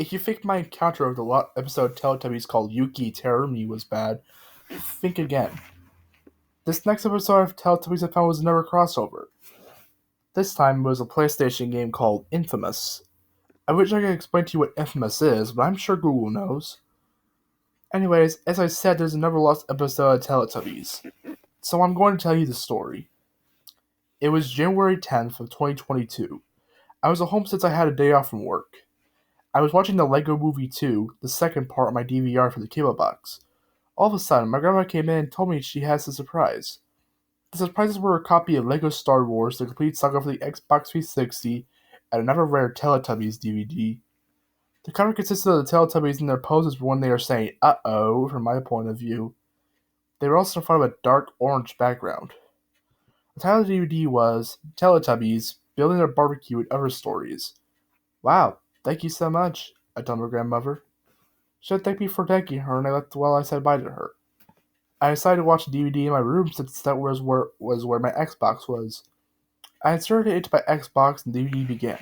If you think my encounter of the episode Teletubbies called Yuki Terror Me was bad, think again. This next episode of Teletubbies I found was another crossover. This time it was a PlayStation game called Infamous. I wish I could explain to you what Infamous is, but I'm sure Google knows. Anyways, as I said, there's another lost episode of Teletubbies. So I'm going to tell you the story. It was January 10th of 2022. I was at home since I had a day off from work. I was watching the Lego Movie 2, the second part of my DVR for the cable box. All of a sudden, my grandma came in and told me she has a surprise. The surprises were a copy of Lego Star Wars, the complete saga for the Xbox 360, and another rare Teletubbies DVD. The cover consisted of the Teletubbies in their poses when they are saying "uh-oh" from my point of view. They were also in front of a dark orange background. The title of the DVD was Teletubbies, Building a Barbecue and Other Stories. Wow, thank you so much, I told my grandmother. She had thanked me for thanking her, and I left while I said bye to her. I decided to watch the DVD in my room since that was where my Xbox was. I inserted it into my Xbox and the DVD began.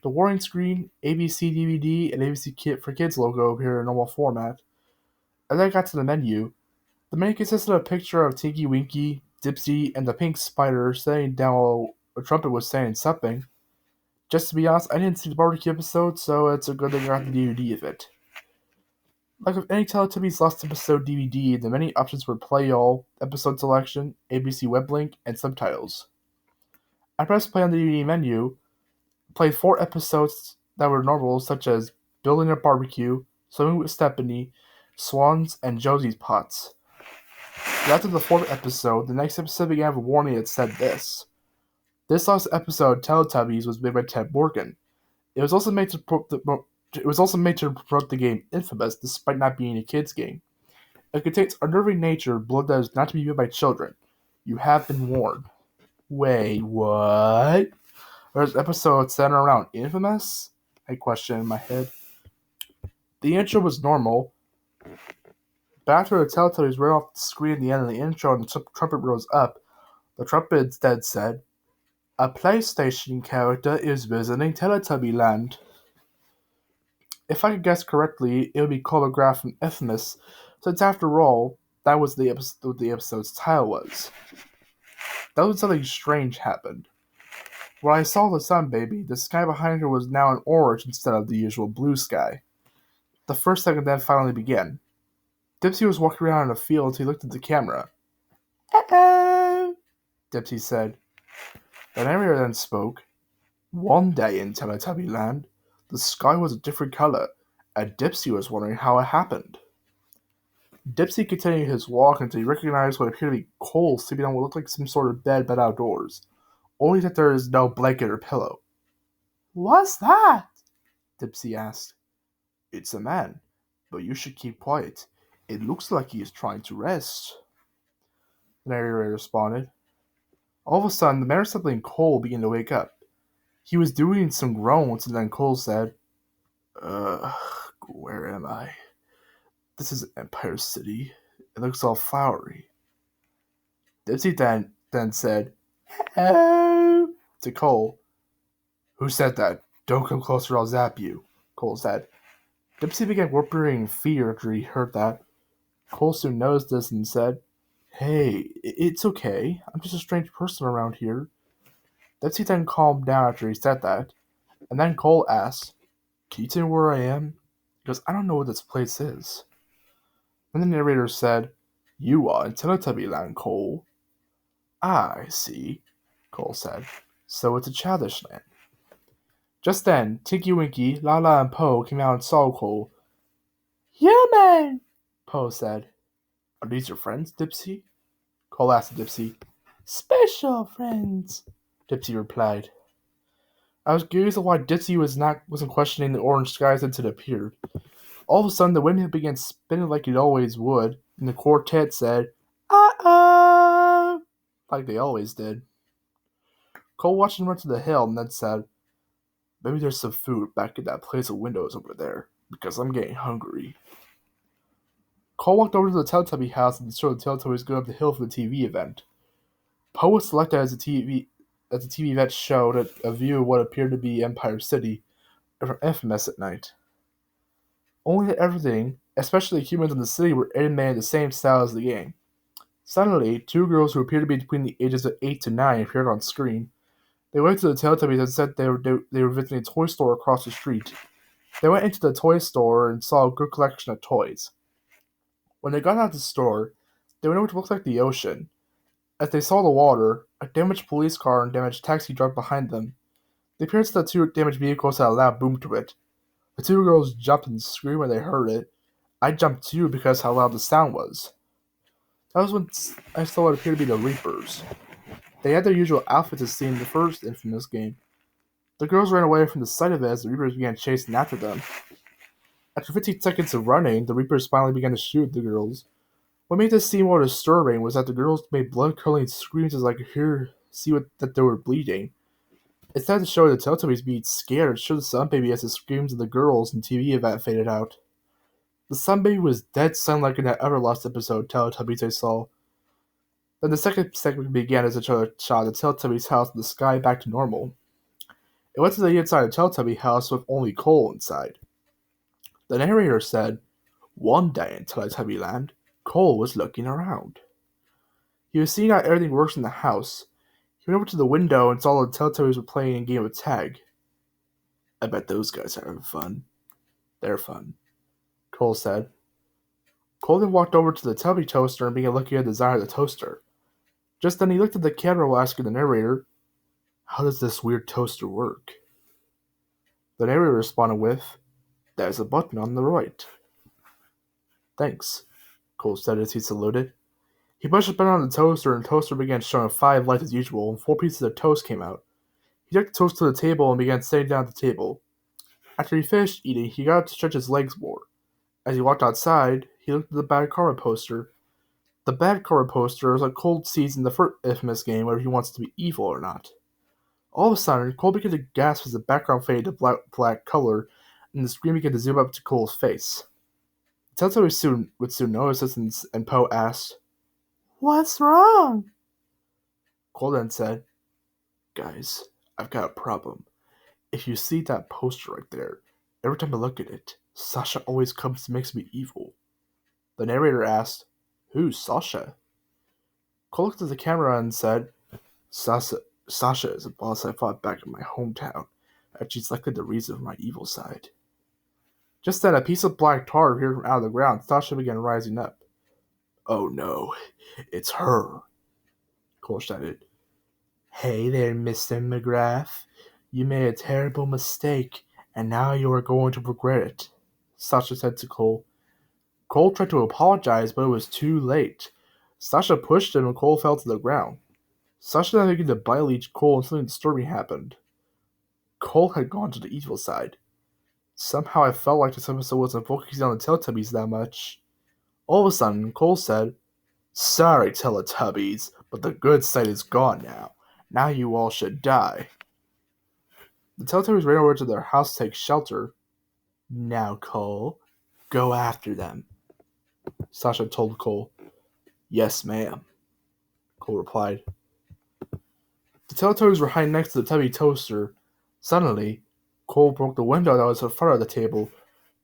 The warning screen, ABC DVD, and ABC Kit for Kids logo appeared in normal format. As I got to the menu consisted of a picture of Tinky Winky, Dipsy, and the pink spider sitting down while a trumpet was saying something. Just to be honest, I didn't see the barbecue episode, so it's a good thing I got the DVD of it. Like with any Teletubbies Lost Episode DVD, the many options were Play All, Episode Selection, ABC Web Link, and Subtitles. I pressed play on the DVD menu, played 4 episodes that were normal, such as Building a Barbecue, Swimming with Stephanie, Swans, and Josie's Pots. But after the 4th episode, the next episode began with a warning that said this. This last episode, Teletubbies, was made by Ted Morgan. It was also made to promote the game Infamous, despite not being a kids' game. It contains unnerving nature, blood that is not to be used by children. You have been warned. Wait, what? There's episodes centered around Infamous? I questioned in my head. The intro was normal, but after the Teletubbies ran off the screen at the end of the intro and the trumpet rose up, the trumpet instead said, "A PlayStation character is visiting Teletubby Land." If I could guess correctly, it would be choreographed from Infamous, since after all, that was what the episode's title was. That was something strange happened. When I saw the sun baby, the sky behind her was now an orange instead of the usual blue sky. The first second then finally began. Dipsy was walking around in a field until he looked at the camera. "Uh-oh," Dipsy said. The narrator then spoke. One day in Teletubby Land, the sky was a different color, and Dipsy was wondering how it happened. Dipsy continued his walk until he recognized what appeared to be Cole sleeping on what looked like some sort of bed but outdoors, only that there is no blanket or pillow. "What's that?" Dipsy asked. "It's a man, but you should keep quiet. It looks like he is trying to rest," the narrator responded. All of a sudden, the man resembling Cole began to wake up. He was doing some groans, and then Cole said, Where am I? This is Empire City. It looks all flowery." Dipsy then said, "Hello," to Cole. "Who said that? Don't come closer, I'll zap you," Cole said. Dipsy began whimpering in fear after he heard that. Cole soon noticed this and said, "Hey, it's okay. I'm just a strange person around here." Dipsy then calmed down after he said that, and then Cole asked, "Can you tell me where I am? Because I don't know what this place is." Then the narrator said, "You are in Teletubby Land, Cole." "Ah, I see," Cole said. "So it's a childish land." Just then, Tinky Winky, Lala, and Poe came out and saw Cole. "Human!" Poe said. "Are these your friends, Dipsy?" Cole asked Dipsy. "Special friends," Dipsy replied. I was curious of why Dipsy wasn't questioning the orange skies until it appeared. All of a sudden, the windmill began spinning like it always would, and the quartet said, "Uh-oh," like they always did. Cole watched them run to the hill and then said, "Maybe there's some food back in that place of windows over there, because I'm getting hungry." Cole walked over to the Teletubby house and showed the Teletubbies going up the hill for the TV event. Poe was selected as the TV event showed a view of what appeared to be Empire City from Infamous at night. only that everything, especially the humans in the city, were animated the same style as the game. Suddenly, two girls who appeared to be between the ages of 8 to 9 appeared on screen. They went to the Teletubbies and said they were visiting a toy store across the street. They went into the toy store and saw a good collection of toys. When they got out of the store, they went over to what looked like the ocean. As they saw the water, a damaged police car and damaged taxi drove behind them. The appearance of the two damaged vehicles had a loud boom to it. The two girls jumped and screamed when they heard it. I jumped too because how loud the sound was. That was when I saw what appeared to be the Reapers. They had their usual outfits as seen in the first infamous game. The girls ran away from the sight of it as the Reapers began chasing after them. After 15 seconds of running, the Reapers finally began to shoot at the girls. What made this scene more disturbing was that the girls made blood-curdling screams as I could that they were bleeding. Instead of showing the Teletubbies being scared, it showed the Sun Baby as the screams of the girls and TV event faded out. The Sun Baby was dead silent like in that other lost episode Teletubbies I saw. Then the second segment began as it showed a shot of the Teletubbies house in the sky back to normal. It went to the inside of the Teletubby house with only Cole inside. The narrator said, "One day in Teletubby Land, Cole was looking around. He was seeing how everything works in the house. He went over to the window and saw the Teletubbies were playing a game of tag. I bet those guys are having fun. They're fun," Cole said. Cole then walked over to the Tubby toaster and began looking at the design of the toaster. Just then he looked at the camera while asking the narrator, "How does this weird toaster work?" The narrator responded with, "There's a button on the right." "Thanks," Cole said as he saluted. He pushed a button on the toaster and the toaster began showing 5 lights as usual and 4 pieces of toast came out. He took the toast to the table and began sitting down at the table. After he finished eating, he got up to stretch his legs more. As he walked outside, he looked at the Bad Karma poster. The Bad Karma poster is like Cole sees in the first infamous game whether he wants to be evil or not. All of a sudden, Cole began to gasp as the background faded to black color and the screen began to zoom up to Cole's face. Teletubbies would soon notice this and Poe asked, "What's wrong?" Cole then said, "Guys, I've got a problem. If you see that poster right there, every time I look at it, Sasha always comes and makes me evil." The narrator asked, "Who's Sasha?" Cole looked at the camera and said, Sasha is a boss I fought back in my hometown, and she's likely the reason for my evil side." Just then, a piece of black tar appeared from out of the ground. Sasha began rising up. "Oh no, it's her," Cole shouted. "Hey there, Mr. McGrath. You made a terrible mistake, and now you are going to regret it," Sasha said to Cole. Cole tried to apologize, but it was too late. Sasha pushed him and Cole fell to the ground. Sasha then began to bile Cole and something disturbing happened. Cole had gone to the evil side. Somehow I felt like this episode wasn't focusing on the Teletubbies that much. All of a sudden, Cole said, "Sorry, Teletubbies, but the good side is gone now. Now you all should die." The Teletubbies ran over to their house to take shelter. "Now, Cole, go after them," Sasha told Cole. "Yes, ma'am," Cole replied. The Teletubbies were hiding next to the Tubby toaster. Suddenly, Cole broke the window that was in front of the table.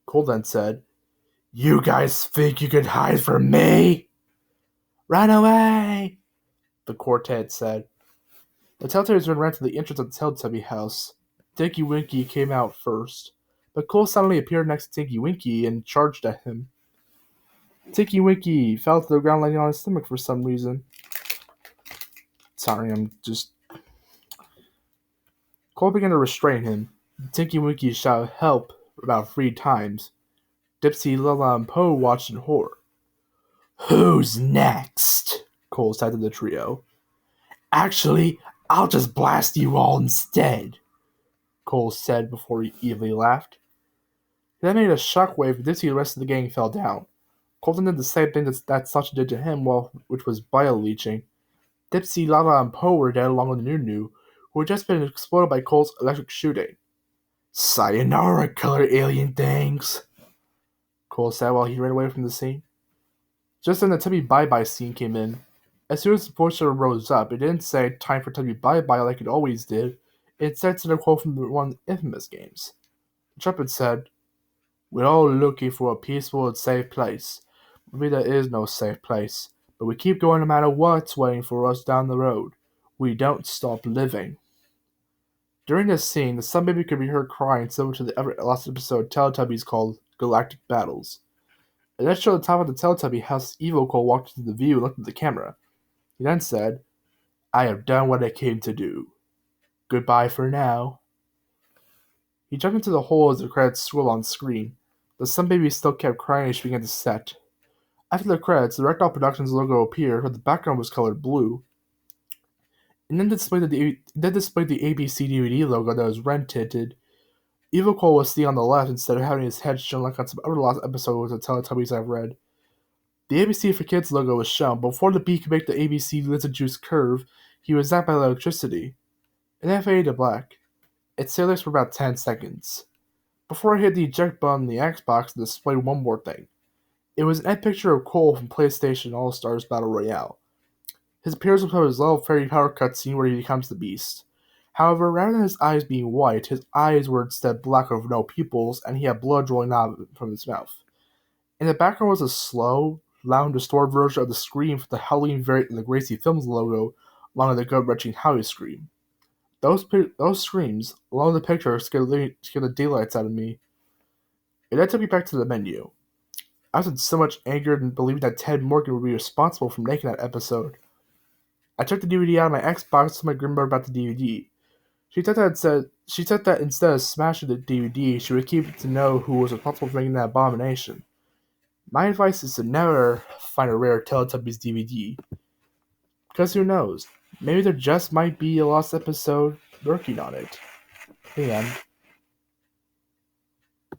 Cole then said, "You guys think you can hide from me?" "Run away!" the quartet said. The Teletubbies ran to the entrance of the Teletubby house. Tinky Winky came out first, but Cole suddenly appeared next to Tinky Winky and charged at him. Tinky Winky fell to the ground landing on his stomach for some reason. Cole began to restrain him. Tinky Winky shouted help about 3 times. Dipsy, Lila, and Poe watched in horror. "Who's next?" Cole said to the trio. "Actually, I'll just blast you all instead," Cole said before he evilly laughed. He then made a shockwave and Dipsy and the rest of the gang fell down. Cole then did the same thing that Sasha did to him, which was bio-leeching. Dipsy, Lala, and Poe were dead along with Nunu, who had just been exploded by Cole's electric shooting. "Sayonara, killer alien things," Cole said while he ran away from the scene. Just then the Tubby Bye-Bye scene came in. As soon as the poster rose up, it didn't say "time for Tubby Bye-Bye" like it always did. It said a quote from one of the infamous games. The trumpet said, We're all looking for a peaceful and safe place. Maybe there is no safe place, but we keep going no matter what's waiting for us down the road. We don't stop living. During this scene, the Sun Baby could be heard crying similar to the last episode of Teletubbies called Galactic Battles. It then showed the top of the Teletubby house Evil Cole walked into the view and looked at the camera. He then said, "I have done what I came to do. Goodbye for now." He jumped into the hole as the credits swirled on screen. The Sun Baby still kept crying as she began to set. After the credits, the Rectal Productions logo appeared, but the background was colored blue. It then displayed the ABC DVD logo that was red-tinted. Evil Cole was seen on the left instead of having his head shown like on some other lost episodes of Teletubbies I've read. The ABC for Kids logo was shown, but before the bee could make the ABC Lizard Juice curve, he was zapped by electricity. It then faded to black. It stayed there for about 10 seconds. Before I hit the eject button on the Xbox, it displayed one more thing. It was an end picture of Cole from PlayStation All-Stars Battle Royale. His appearance was part of his level fairy power cutscene where he becomes the Beast. However, rather than his eyes being white, his eyes were instead black with no pupils, and he had blood rolling out from his mouth. In the background was a slow, loud, and distorted version of the scream for the Halloween variant of the Gracie Films logo, along with the gut-wrenching Howie scream. Those screams, along with the picture, scared the daylights out of me. It then took me back to the menu. I was in so much anger and believing that Ted Morgan would be responsible for making that episode. I took the DVD out of my Xbox to my grandmother about the DVD. She said that instead of smashing the DVD, she would keep it to know who was responsible for making that abomination. My advice is to never find a rare Teletubbies DVD. Because who knows? Maybe there just might be a lost episode lurking on it. The end.